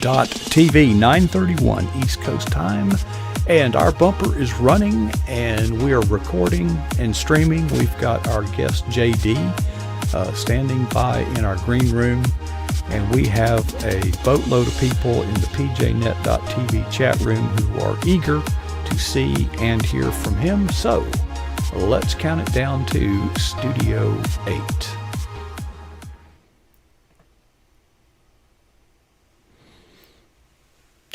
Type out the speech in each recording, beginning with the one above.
TV 9:31 East Coast time, and our bumper is running and we are recording and streaming. We've got our guest JD standing by in our green room, and we have a boatload of people in the PJNET.TV chat room who are eager to see and hear from him. So let's count it down to Studio 8.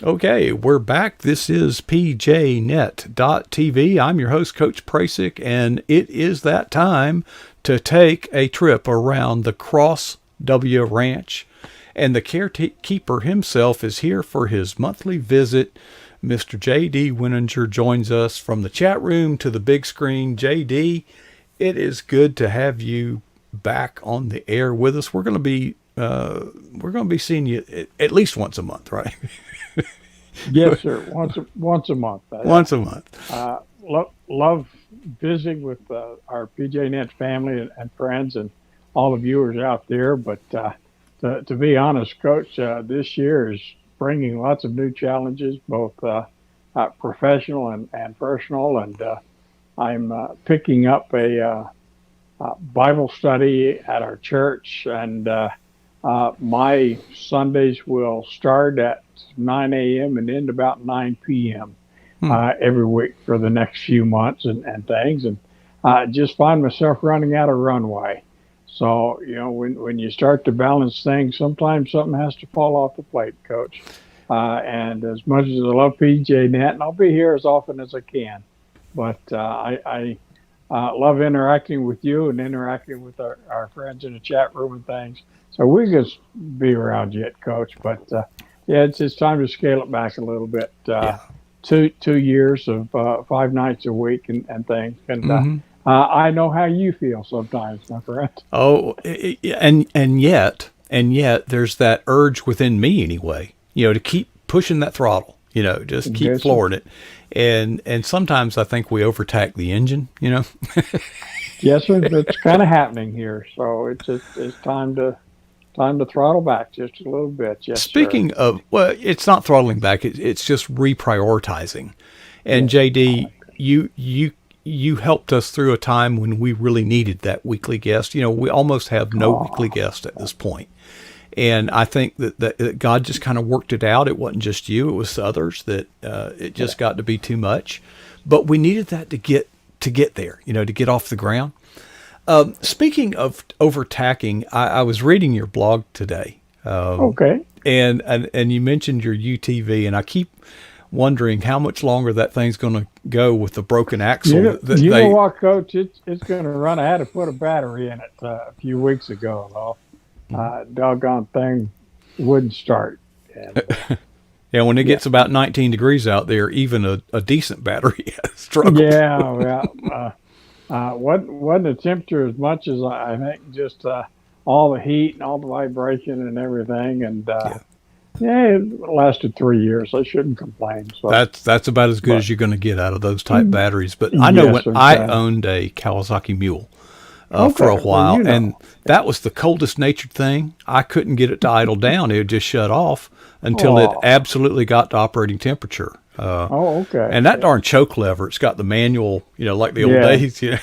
Okay, we're back. This is PJNET.TV. I'm your host, Coach Prasick, and it is that time to take a trip around the Cross W Ranch. And the caretaker himself is here for his monthly visit. Mr. J.D. Wininger joins us from the chat room to the big screen. J.D., it is good to have you back on the air with us. We're going to be seeing you at least once a month, right? Yes, sir. Once a month. Once a month. Love visiting with our PJNet family and friends and all the viewers out there. But to be honest, Coach, this year is bringing lots of new challenges, both professional and personal. And I'm picking up a Bible study at our church, and my Sundays will start at 9 a.m. and end about 9 p.m. Every week for the next few months and things. And I just find myself running out of runway. So, when you start to balance things, sometimes something has to fall off the plate, Coach. And as much as I love PJNet, and I'll be here as often as I can, but I love interacting with you and interacting with our friends in the chat room and things. So we just be around yet, Coach. But it's time to scale it back a little bit. 2 years of 5 nights a week and things. And I know how you feel sometimes, my friend. Oh, and yet there's that urge within me anyway, to keep pushing that throttle, just keep flooring it. And sometimes I think we overtack the engine, Yes, sir. It's kind of happening here. So it's time to throttle back just a little bit. Yes, Speaking sir. of, well, it's not throttling back. It's just reprioritizing. And JD, you helped us through a time when we really needed that weekly guest. We almost have no weekly guest at this point. And I think that God just kind of worked it out. It wasn't just you; it was others that it just got to be too much. But we needed that to get there, to get off the ground. Speaking of overtacking, I was reading your blog today. Okay. And you mentioned your UTV, and I keep wondering how much longer that thing's going to go with the broken axle. You know what, Coach? It's going to run. I had to put a battery in it a few weeks ago. Though. Doggone thing wouldn't start. And, yeah, when it gets about 19 degrees out there, even a decent battery struggles. Yeah, wasn't the temperature as much as I think just all the heat and all the vibration and everything, and it lasted 3 years. I shouldn't complain. So that's about as good as you're going to get out of those type batteries. But I know when I owned a Kawasaki Mule for a while, and that was the coldest natured thing. I couldn't get it to idle down; it would just shut off until it absolutely got to operating temperature. Okay. And that darn choke lever, it's got the manual, like the old days, Yeah,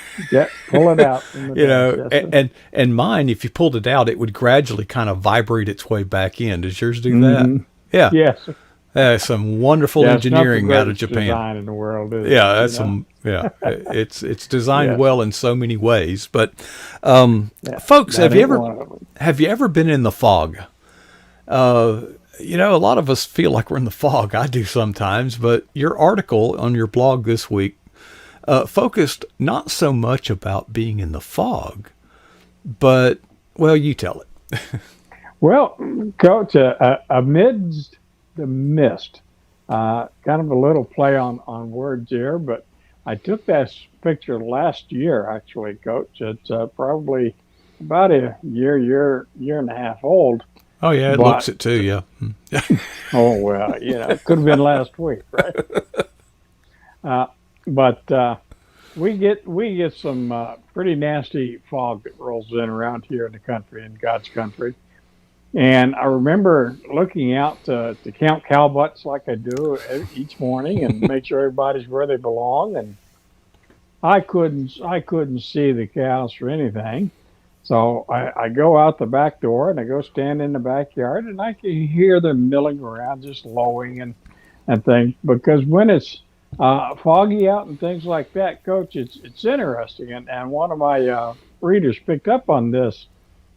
pull it out. And mine, if you pulled it out, it would gradually kind of vibrate its way back in. Does yours do that? Yeah. Yes. Some wonderful engineering out of Japan. Design in the world, is it's designed well in so many ways. But folks, have you ever been in the fog? A lot of us feel like we're in the fog. I do sometimes, but your article on your blog this week focused not so much about being in the fog, but, well, you tell it. Well, Coach, amidst the mist, kind of a little play on words here, but I took that picture last year, actually, Coach. It's probably about a year and a half old. Oh, yeah, it looks it too, yeah. Oh, well, it could have been last week, right? But we get some pretty nasty fog that rolls in around here in the country, in God's country. And I remember looking out to count cow butts like I do each morning and make sure everybody's where they belong. And I couldn't see the cows for anything. So I go out the back door and I go stand in the backyard and I can hear them milling around, just lowing and things. Because when it's foggy out and things like that, Coach, it's interesting. And one of my readers picked up on this.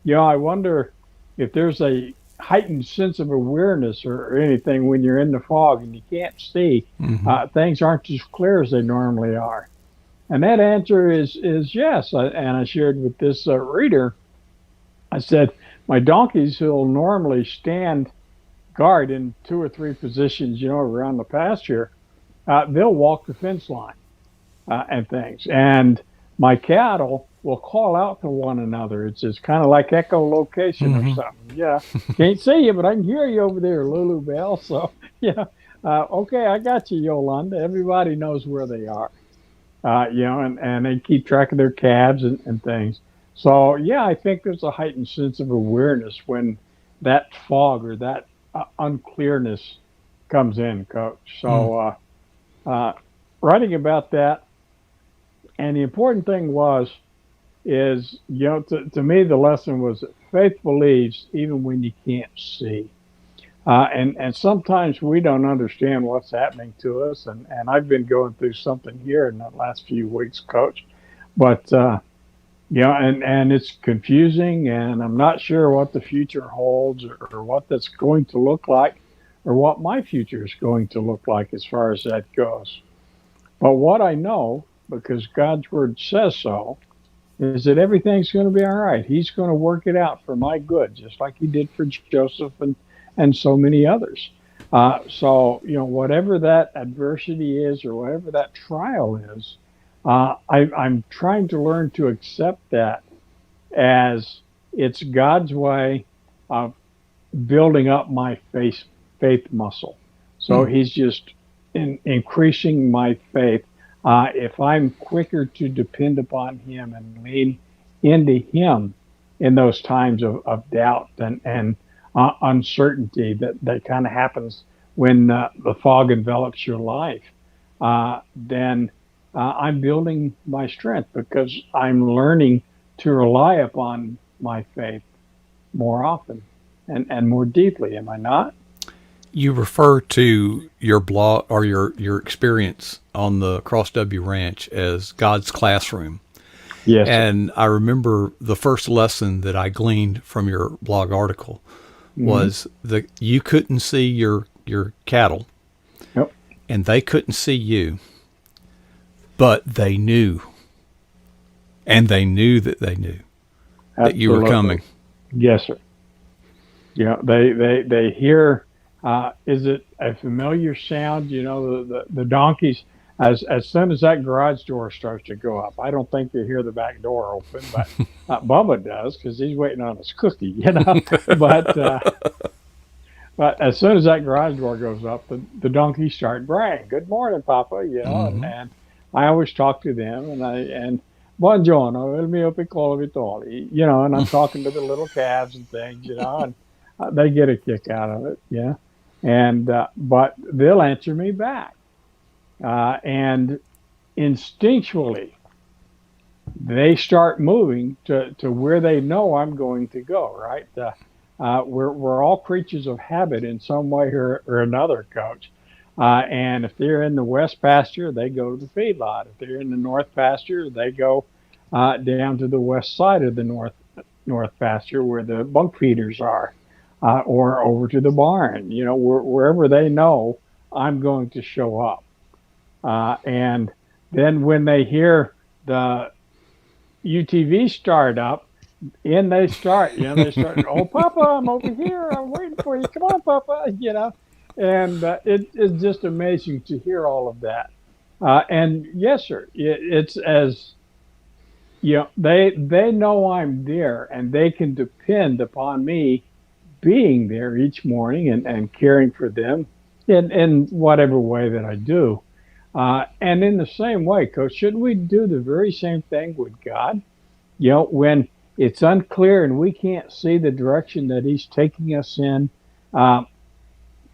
I wonder if there's a heightened sense of awareness or anything when you're in the fog and you can't see. Hmm. Things aren't as clear as they normally are. And that answer is yes. And I shared with this reader, I said, my donkeys who'll normally stand guard in two or three positions, around the pasture, they'll walk the fence line and things. And my cattle will call out to one another. It's kind of like echolocation or Hmm. something. Yeah, can't see you, but I can hear you over there, Lulu Bell. So yeah, okay, I got you, Yolanda. Everybody knows where they are. And they keep track of their calves and things. So yeah, I think there's a heightened sense of awareness when that fog or that unclearness comes in, Coach. Mm. So uh, writing about that, and the important thing is to me the lesson was that faith believes even when you can't see. And sometimes we don't understand what's happening to us. And I've been going through something here in the last few weeks, Coach. But and it's confusing, and I'm not sure what the future holds or what that's going to look like, or what my future is going to look like as far as that goes. But what I know, because God's word says so, is that everything's going to be all right. He's going to work it out for my good, just like he did for Joseph and so many others. So, whatever that adversity is or whatever that trial is, I'm trying to learn to accept that as it's God's way of building up my faith muscle. So Mm. he's just increasing my faith. If I'm quicker to depend upon him and lean into him in those times of doubt and uncertainty that kind of happens when the fog envelops your life, then I'm building my strength because I'm learning to rely upon my faith more often and more deeply. Am I not? You refer to your blog or your experience on the Cross W Ranch as God's classroom. Yes, sir. And I remember the first lesson that I gleaned from your blog article Hmm. was that you couldn't see your cattle Yep. and they couldn't see you, but they knew, and they knew that they knew that you were Absolutely. coming. Yes, sir. Yeah, they hear. Is it a familiar sound? The donkeys. As soon as that garage door starts to go up, I don't think they hear the back door open, but Bubba does because he's waiting on his cookie. But but as soon as that garage door goes up, the donkeys start braying. Good morning, Papa. Hmm. And I always talk to them, and buongiorno, il mio piccolo Vitoli. And I'm talking to the little calves and things, and they get a kick out of it, yeah. And but they'll answer me back, and instinctually they start moving to where they know I'm going to go, right? We're all creatures of habit in some way or another, Coach. And if they're in the west pasture, they go to the feedlot. If they're in the north pasture, they go down to the west side of the north pasture where the bunk feeders are, or over to the barn. Wherever they know I'm going to show up. And then when they hear the UTV start up, in they start. They start. Oh, Papa, I'm over here. I'm waiting for you. Come on, Papa. And it's just amazing to hear all of that. And yes, sir, it's as they know I'm there, and they can depend upon me being there each morning and caring for them in whatever way that I do. And in the same way, Coach, shouldn't we do the very same thing with God? When it's unclear and we can't see the direction that he's taking us in. Uh,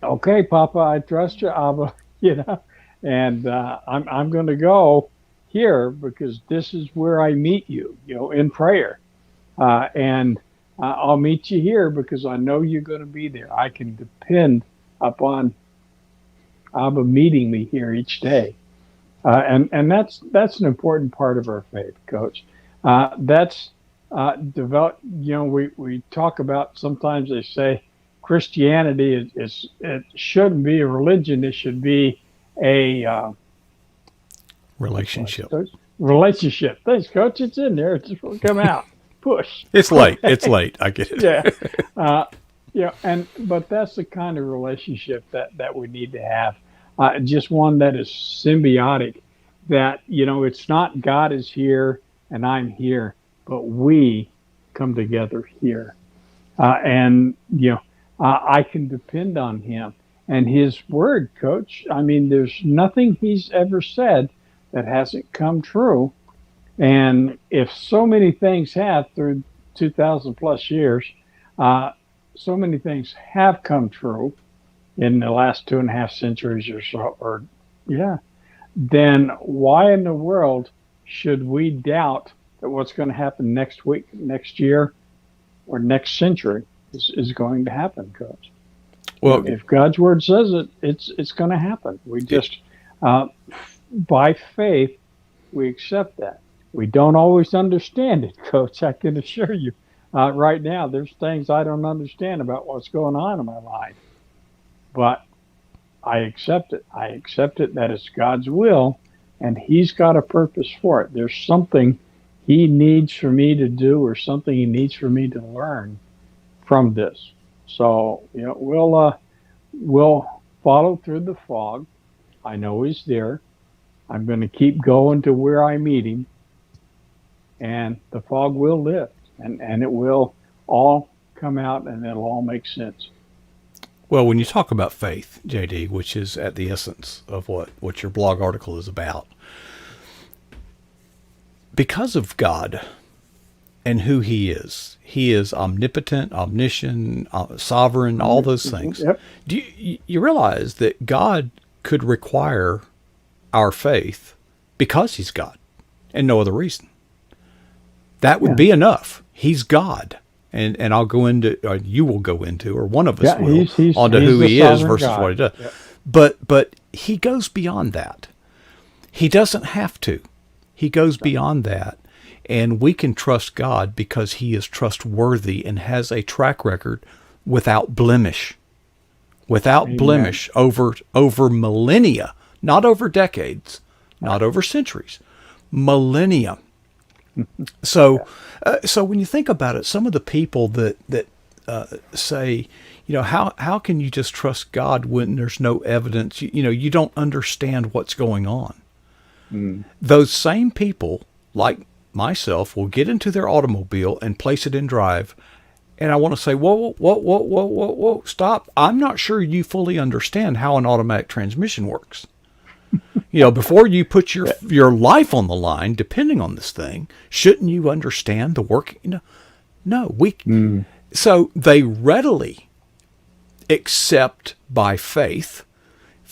okay, Papa, I trust you, Abba, you know, and I'm going to go here because this is where I meet you, in prayer. And I'll meet you here because I know you're going to be there. I can depend upon Abba meeting me here each day. And that's an important part of our faith, Coach. That's develop. We talk about, sometimes they say Christianity it shouldn't be a religion. It should be a Relationship. relationship. Thanks, Coach. It's in there. It's just will come out. Push. It's late. It's late. I get it. Yeah. Uh, but that's the kind of relationship that we need to have. Just one that is symbiotic. That it's not God is here and I'm here, but we come together here, and I can depend on Him and His Word, Coach. I mean, there's nothing He's ever said that hasn't come true. And if so many things have through 2,000 plus years, so many things have come true in the last 2.5 centuries or so, then why in the world should we doubt that what's going to happen next week, next year, or next century is going to happen, Coach? Well, if God's Word says it, it's going to happen. We just, by faith, we accept that. We don't always understand it, Coach. I can assure you. Right now, there's things I don't understand about what's going on in my life. But I accept it. I accept it that it's God's will, and He's got a purpose for it. There's something He needs for me to do, or something He needs for me to learn from this. So, we'll follow through the fog. I know He's there. I'm going to keep going to where I meet Him, and the fog will lift, and it will all come out, and it'll all make sense. Well, when you talk about faith, JD, which is at the essence of what your blog article is about, because of God and who He is omnipotent, omniscient, sovereign, all those things. Yep. Do you realize that God could require our faith because He's God and no other reason? That would be enough. He's God. And I'll go into, or you will go into, or one of us will, onto who He is versus God. What He does. Yep. But He goes beyond that. He doesn't have to. He goes beyond that. And we can trust God because He is trustworthy and has a track record without blemish. Without Amen. Blemish over millennia, not over decades, not over centuries, millennia. So when you think about it, some of the people that say, how can you just trust God when there's no evidence? You don't understand what's going on. Those same people, like myself, will get into their automobile and place it in drive, and I want to say, whoa, stop! I'm not sure you fully understand how an automatic transmission works. Before you put your life on the line, depending on this thing, shouldn't you understand the work? No, So they readily accept by faith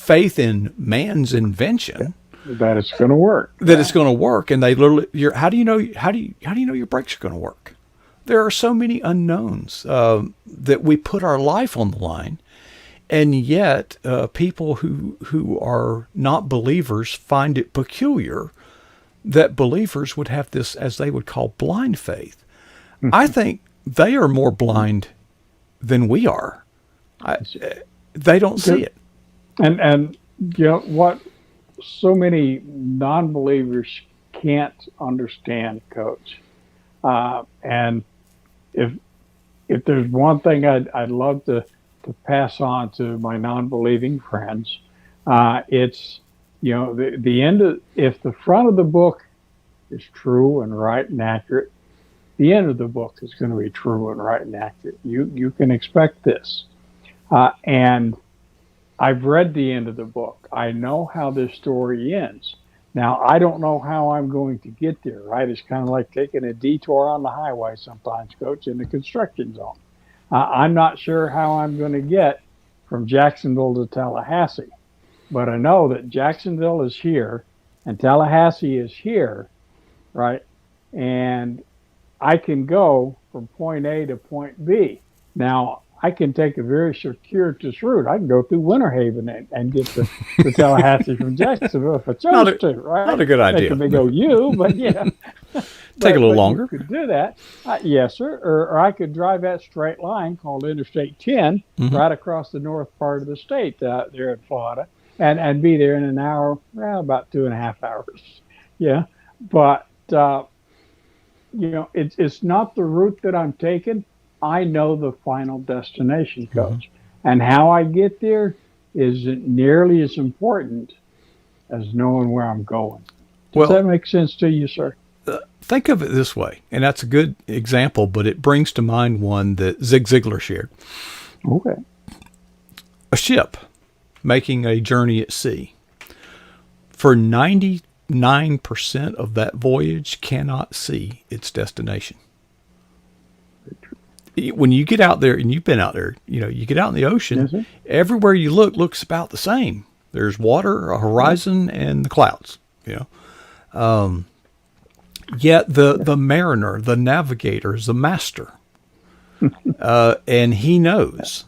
in man's invention that it's going to work. It's going to work, and they literally. How do you know your brakes are going to work? There are so many unknowns that we put our life on the line. And yet, people who are not believers find it peculiar that believers would have this, as they would call, blind faith. I think they are more blind than we are. They don't see it. And what so many non-believers can't understand, Coach. And if there's one thing I'd love to pass on to my non-believing friends, it's the end of, if the front of the book is true and right and accurate, the end of the book is going to be true and right and accurate. You can expect this, and I've read the end of the book. I know how this story ends, Now, I don't know how I'm going to get there, right? It's kind of like taking a detour on the highway sometimes, Coach, in the construction zone. I'm not sure how I'm going to get from Jacksonville to Tallahassee, but I know that Jacksonville is here and Tallahassee is here, right? And I can go from point A to point B. Now, I can take a very circuitous route. I can go through Winter Haven and get to Tallahassee from Jacksonville if I Not chose a to, not right? a good Make a idea. big OU, but Take a little but you longer. could do that. Yes, sir. Or I could drive that straight line called Interstate 10 Hmm. right across the north part of the state there in Florida and be there in an hour, well, about 2.5 hours. Yeah. But, it's not the route that I'm taking. I know the final destination, Hmm. Coach. And how I get there isn't nearly as important as knowing where I'm going. Does Well, that make sense to you, sir? think of it this way, and that's a good example, but it brings to mind one that Zig Ziglar shared. Okay. A ship making a journey at sea. For 99% of that voyage cannot see its destination. When you get out there, and you've been out there, you get out in the ocean, Yes, sir. everywhere you look looks about the same. There's water, a horizon, and the clouds. Yet the mariner, the navigator, is the master, and he knows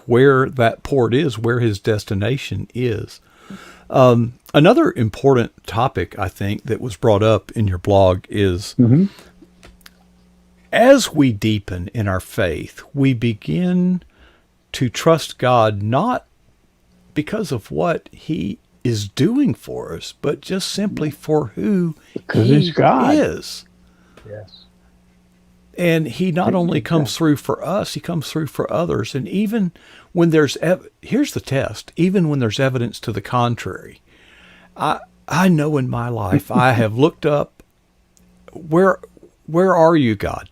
where that port is, where his destination is. Another important topic, I think, that was brought up in your blog is Mm-hmm. as we deepen in our faith, we begin to trust God not because of what He is doing for us, but just simply for who Because He he's God. is. Yes. And He not only comes through for us, He comes through for others. And even when here's the test, even when there's evidence to the contrary, I know in my life I have looked up, where are you, God?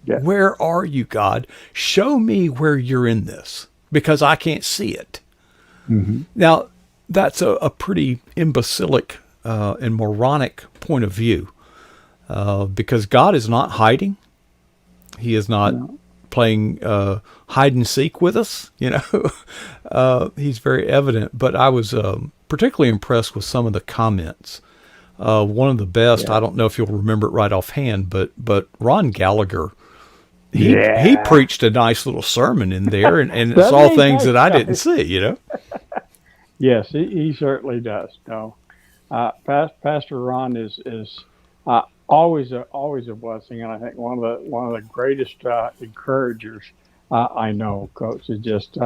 Yeah. Where are you, God? Show me where you're in this, because I can't see it. Mm-hmm. Now, that's a pretty imbecilic and moronic point of view, because God is not hiding. He is not No. playing hide and seek with us. He's very evident. But I was particularly impressed with some of the comments. One of the best, Yeah. I don't know if you'll remember it right offhand, but Ron Gallagher, he Yeah. preached a nice little sermon in there, and it's Doesn't all he? things that I Nice didn't guy. see. Yes, he certainly does. No, Pastor Ron is always a blessing, and I think one of the greatest encouragers I know, Coach. Is just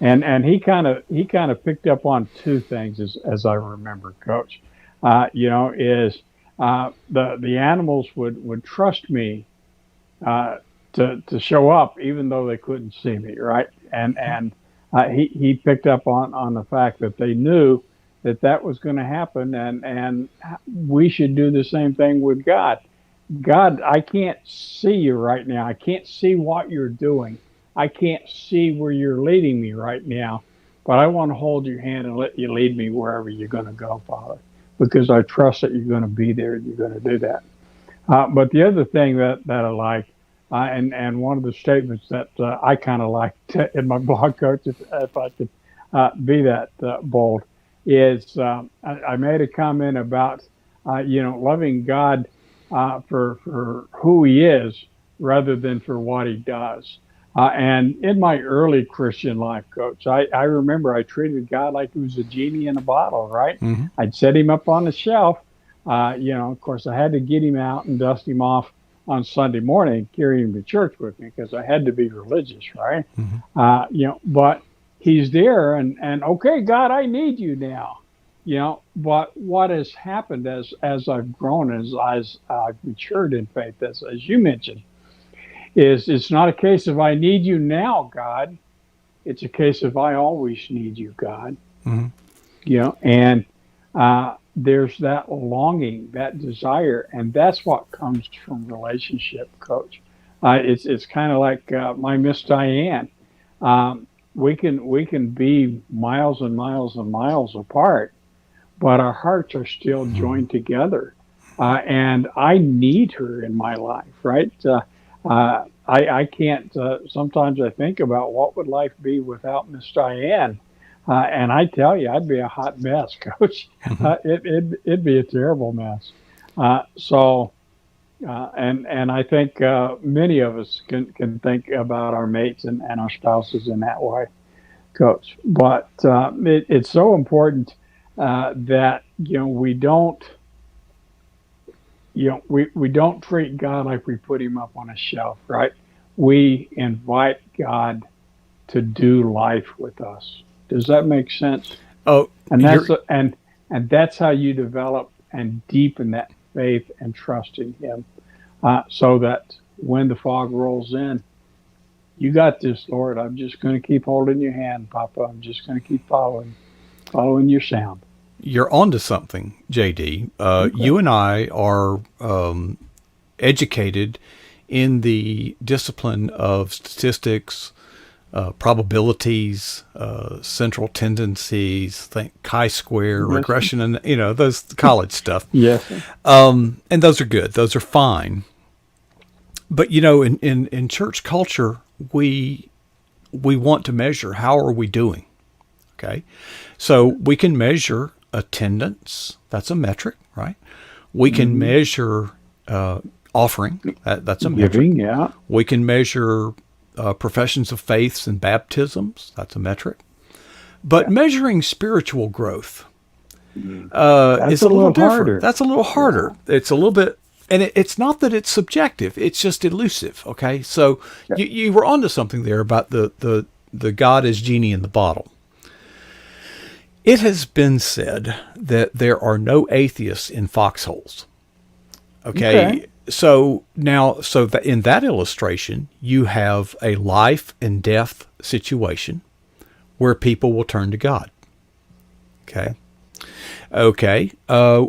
and he kind of picked up on two things as I remember, Coach. Is the animals would trust me uh, to show up even though they couldn't see me, right? And he picked up on the fact that they knew that was going to happen, and we should do the same thing with God. God, I can't see you right now. I can't see what you're doing. I can't see where you're leading me right now, but I want to hold your hand and let you lead me wherever you're going to go, Father, because I trust that you're going to be there and you're going to do that. But the other thing that I like, and one of the statements that I kind of liked in my blog, Coach, if I could be that bold, is I made a comment about loving God for who He is rather than for what He does. And in my early Christian life, Coach, I remember I treated God like He was a genie in a bottle, right? Hmm. I'd set Him up on the shelf. Of course, I had to get him out and dust him off on Sunday morning, carry him to church with me because I had to be religious, right? Hmm. But he's there, and okay, God, I need you now. But what has happened as I've grown, as I've matured in faith, as you mentioned, is it's not a case of I need you now, God. It's a case of I always need you, God. Hmm. And there's that longing, that desire, and that's what comes from relationship, Coach. It's kind of like my Miss Diane. We can be miles and miles and miles apart, but our hearts are still joined together. And I need her in my life, right? I can't, sometimes I think about what would life be without Miss Diane. And I tell you, I'd be a hot mess, Coach. Mhm. It'd be a terrible mess. And I think many of us can think about our mates and our spouses in that way, Coach. But it's so important that we don't we don't treat God like we put him up on a shelf, right? We invite God to do life with us. Does that make sense? Oh, And you're and that's how you develop and deepen that faith and trust in Him, so that when the fog rolls in, you got this, Lord. I'm just going to keep holding your hand, Papa. I'm just going to keep following your sound. you're onto something, JD. Okay. You and I are educated in the discipline of statistics, probabilities, central tendencies, think chi-square, Yes. regression, and those college stuff. Yes. And those are good. Those are fine. But in church culture, we want to measure how are we doing. Okay, so we can measure attendance. That's a metric, right? We can Mm-hmm. measure offering. That's a metric. Giving. Yeah. We can measure professions of faiths and baptisms. That's a metric. But Yeah. measuring spiritual growth That's is a a little little different. harder. That's a little Yeah. harder. It's a little bit, and it's not that it's subjective. It's just elusive. Okay, so Yeah. you were onto something there about the God as genie in the bottle. It has been said that there are no atheists in foxholes. Okay. Okay, so now, so that in that illustration, you have a life and death situation where people will turn to God. Okay. Okay.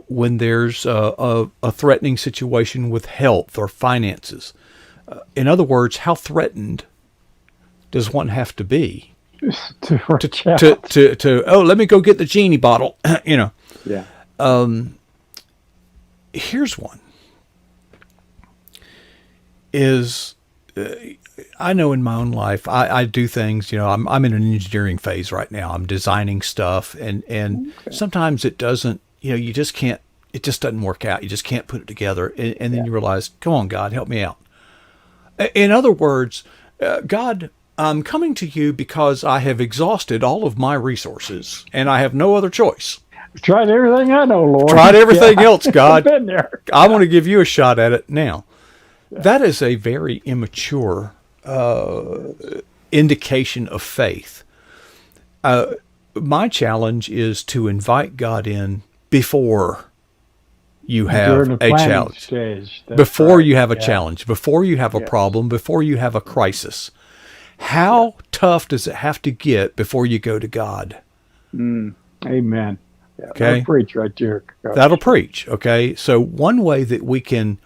When there's a threatening situation with health or finances, in other words, how threatened does one have to be Just to to reach out. let me go get the genie bottle. Yeah. Here's one is I know in my own life I do things. I'm in an engineering phase right now. I'm designing stuff, and Okay. sometimes it doesn't. You just can't. It just doesn't work out. You just can't put it together, and then Yeah. you realize, come on, God, help me out. In other words, God, I'm coming to you because I have exhausted all of my resources, and I have no other choice. Tried everything I know, I've Lord. tried everything Yeah. else, I've God. been there. I want to give you a shot at it now. That is a very immature indication of faith. My challenge is to invite God in before you During have the a planning challenge, stage. That's before right. you have a Yeah. challenge, before you have a Yes. problem, before you have a crisis. Yeah. How tough does it have to get before you go to God? Mm. Amen. Yeah. That'll Okay. preach right there, That'll Coach. preach. Okay. So, one way that we can,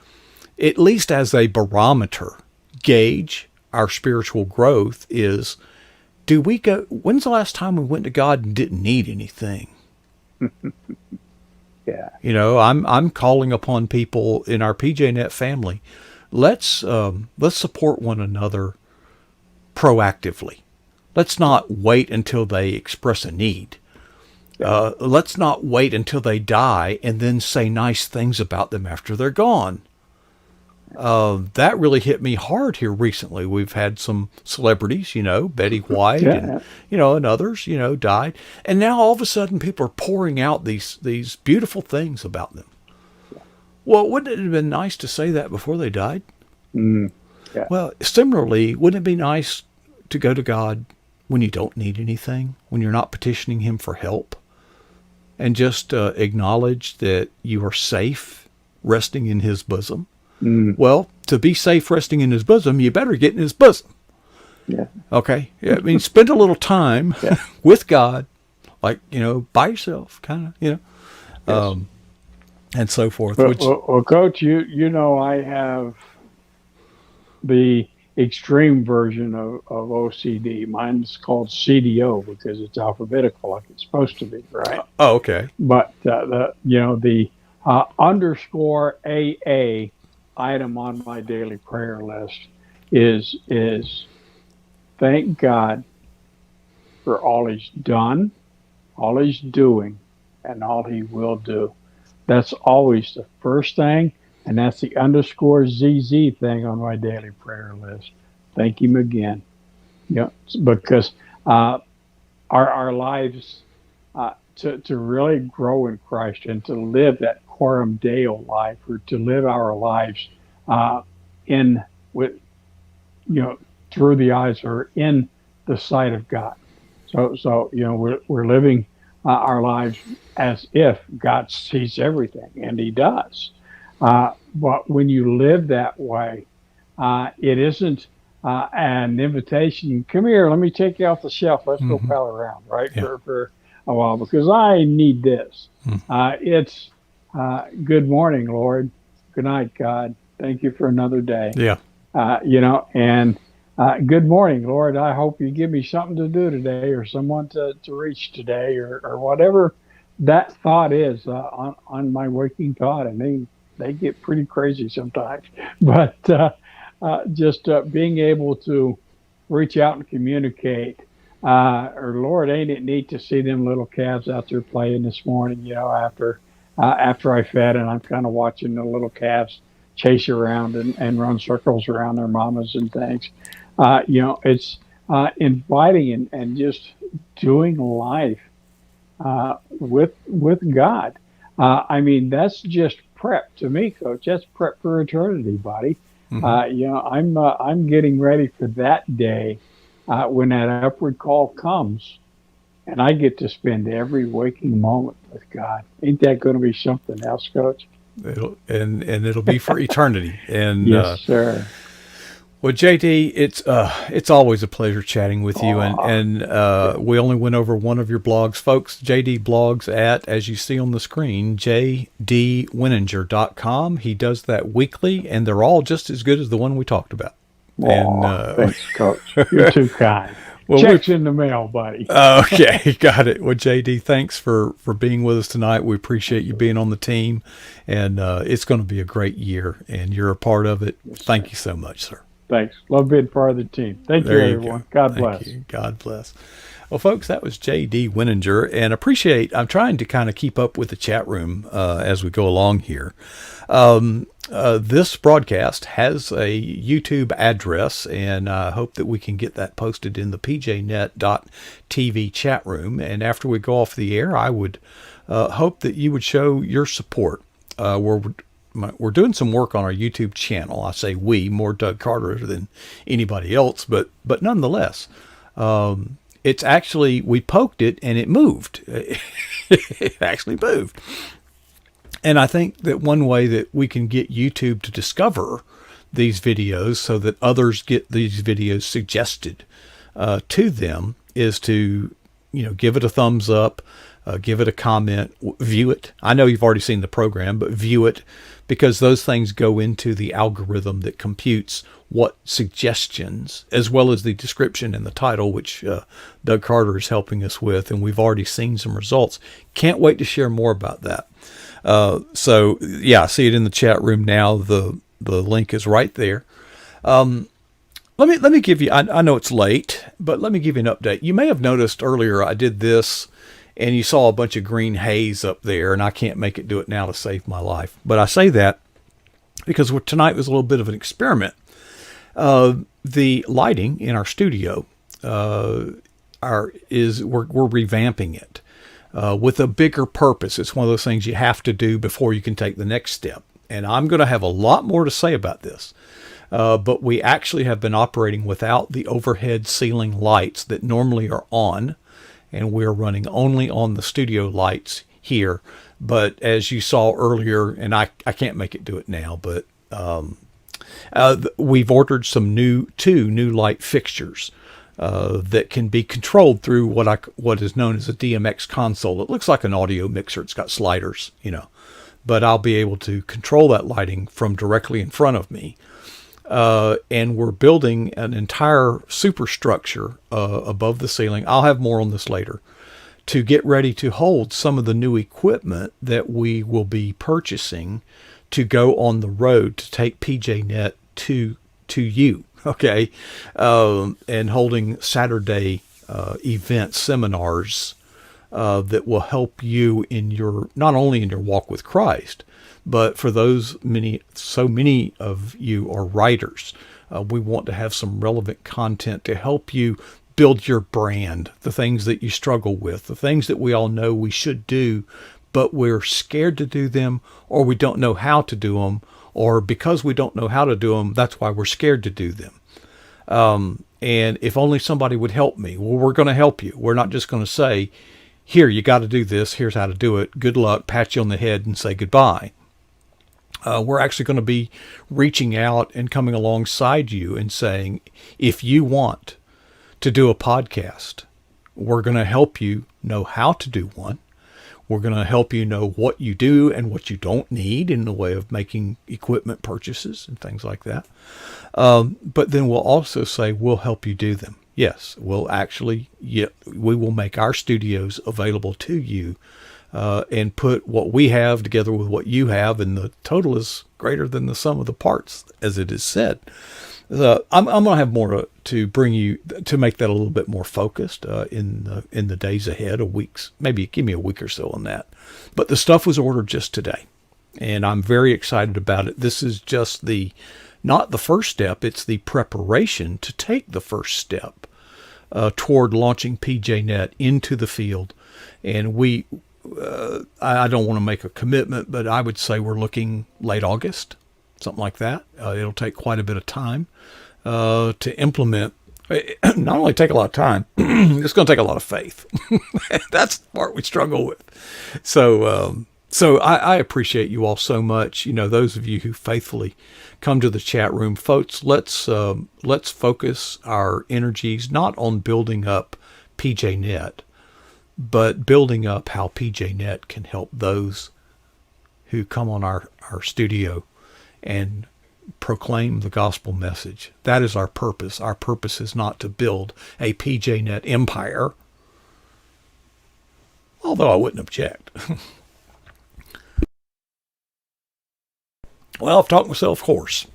at least as a barometer, gauge our spiritual growth is do we go, when's the last time we went to God and didn't need anything? Yeah. I'm calling upon people in our PJNet family. Let's support one another proactively. Let's not wait until they express a need. Yeah. Let's not wait until they die and then say nice things about them after they're gone. That really hit me hard here recently. We've had some celebrities, Betty White and Yeah. and others, died, and now all of a sudden people are pouring out these beautiful things about them. Well, wouldn't it have been nice to say that before they died? Mm. Yeah. Well, similarly, wouldn't it be nice to go to God when you don't need anything, when you're not petitioning Him for help, and just acknowledge that you are safe resting in His bosom? Mm. Well, to be safe resting in His bosom, you better get in His bosom. Yeah. Okay? Yeah, I mean, spend a little time Yeah. with God, like, by yourself, kind of, Yes. and so forth, Well, which, well, well, Coach, I have the extreme version of OCD. Mine's called CDO because it's alphabetical like it's supposed to be, right? Oh, okay. But the underscore AA item on my daily prayer list is thank God for all He's done, all He's doing, and all He will do. That's always the first thing, and that's the underscore ZZ thing on my daily prayer list. Thank Him again. Because our lives to really grow in Christ and to live that coram Deo life, or to live our lives in with through the eyes or in the sight of God. So we're living our lives as if God sees everything, and He does. But when you live that way, it isn't an invitation. Come here, let me take you off the shelf. Let's go pal around, right? Yeah. For a while, because I need this. It's good morning, Lord. Good night, God. Thank you for another day. Yeah. And good morning, Lord. I hope you give me something to do today, or someone to reach today, or whatever that thought is on my waking thought. And they get pretty crazy sometimes. But just being able to reach out and communicate. Or Lord, ain't it neat to see them little calves out there playing this morning, after I fed, and I'm kind of watching the little calves chase around and run circles around their mamas and things. It's inviting and just doing life with God. That's just prep to me, Coach. That's prep for eternity, buddy. I'm getting ready for that day when that upward call comes, and I get to spend every waking moment with God. Ain't that going to be something else, Coach? It'll be for eternity. And yes, sir. Well, JD, it's always a pleasure chatting with you, and we only went over one of your blogs, folks. JD blogs at, as you see on the screen, jdwininger.com. He does that weekly, and they're all just as good as the one we talked about. Thanks, Coach. You're too kind. Well, check's in the mail, buddy. Okay, got it. Well, JD, thanks for being with us tonight. We appreciate you being on the team, and it's going to be a great year, and you're a part of it. Thank you so much, sir. Thanks. Love being part of the team. Thank you, everyone. God bless. Thank you. God bless. Well, folks, that was J.D. Wininger, and I'm trying to kind of keep up with the chat room as we go along here. This broadcast has a YouTube address, and I hope that we can get that posted in the PJNET.TV chat room. And after we go off the air, I would hope that you would show your support. We're doing some work on our YouTube channel. I say we, more Doug Carter than anybody else, but nonetheless, it's actually, we poked it and it moved. It actually moved. And I think that one way that we can get YouTube to discover these videos so that others get these videos suggested to them is to, give it a thumbs up, give it a comment, view it. I know you've already seen the program, but view it, because those things go into the algorithm that computes what suggestions, as well as the description and the title, which Doug Carter is helping us with, and we've already seen some results. Can't wait to share more about that. So yeah, I see it in the chat room now. The link is right there. Let me give you, I know it's late, but let me give you an update. You may have noticed earlier I did this, and you saw a bunch of green haze up there, and I can't make it do it now to save my life. But I say that because tonight was a little bit of an experiment. The lighting in our studio we're revamping it with a bigger purpose. It's one of those things you have to do before you can take the next step. And I'm going to have a lot more to say about this. But we actually have been operating without the overhead ceiling lights that normally are on, and we're running only on the studio lights here. But as you saw earlier, and I can't make it do it now, but we've ordered two new light fixtures that can be controlled through what is known as a DMX console. It looks like an audio mixer. It's got sliders, but I'll be able to control that lighting from directly in front of me. and we're building an entire superstructure above the ceiling. I'll have more on this later, to get ready to hold some of the new equipment that we will be purchasing to go on the road to take PJNet to you, okay, and holding Saturday events, seminars that will help you in your, not only in your walk with Christ, but for so many of you are writers. We want to have some relevant content to help you build your brand, the things that you struggle with, the things that we all know we should do, but we're scared to do them, or we don't know how to do them, or because we don't know how to do them, that's why we're scared to do them. And if only somebody would help me. Well, we're going to help you. We're not just going to say, here, you got to do this. Here's how to do it. Good luck, pat you on the head and say goodbye. We're actually going to be reaching out and coming alongside you and saying, if you want to do a podcast, we're going to help you know how to do one. We're going to help you know what you do and what you don't need in the way of making equipment purchases and things like that. But then we'll also say, we'll help you do them. Yes, we'll actually, we will make our studios available to you, and put what we have together with what you have, and the total is greater than the sum of the parts, as it is said. I'm going to have more to bring you to make that a little bit more focused in the days ahead, or weeks. Maybe give me a week or so on that. But the stuff was ordered just today, and I'm very excited about it. This is just not the first step; it's the preparation to take the first step toward launching PJNet into the field. And I don't want to make a commitment, but I would say we're looking late August, something like that. It'll take quite a bit of time to implement. Not only take a lot of time, it's going to take a lot of faith. That's the part we struggle with. So I appreciate you all so much. Those of you who faithfully come to the chat room, folks. Let's focus our energies not on building up PJNet, but building up how PJNet can help those who come on our studio and proclaim the gospel message. That is our purpose. Our purpose is not to build a PJNet empire, although I wouldn't object. Well, I've talked myself hoarse.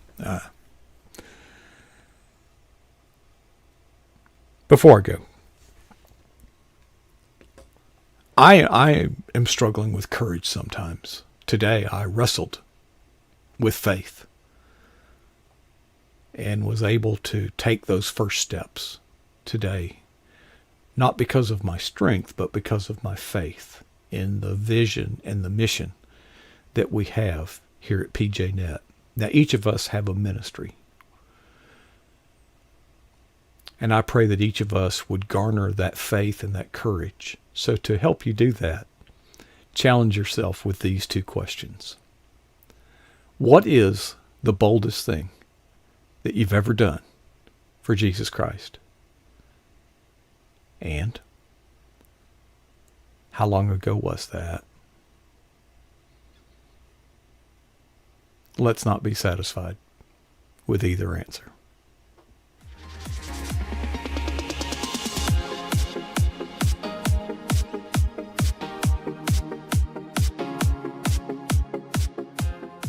Before I go, I am struggling with courage sometimes. Today I wrestled with faith and was able to take those first steps today, not because of my strength, but because of my faith in the vision and the mission that we have here at PJNet. Now, each of us have a ministry, and I pray that each of us would garner that faith and that courage. So to help you do that, challenge yourself with these two questions. What is the boldest thing that you've ever done for Jesus Christ? And how long ago was that? Let's not be satisfied with either answer.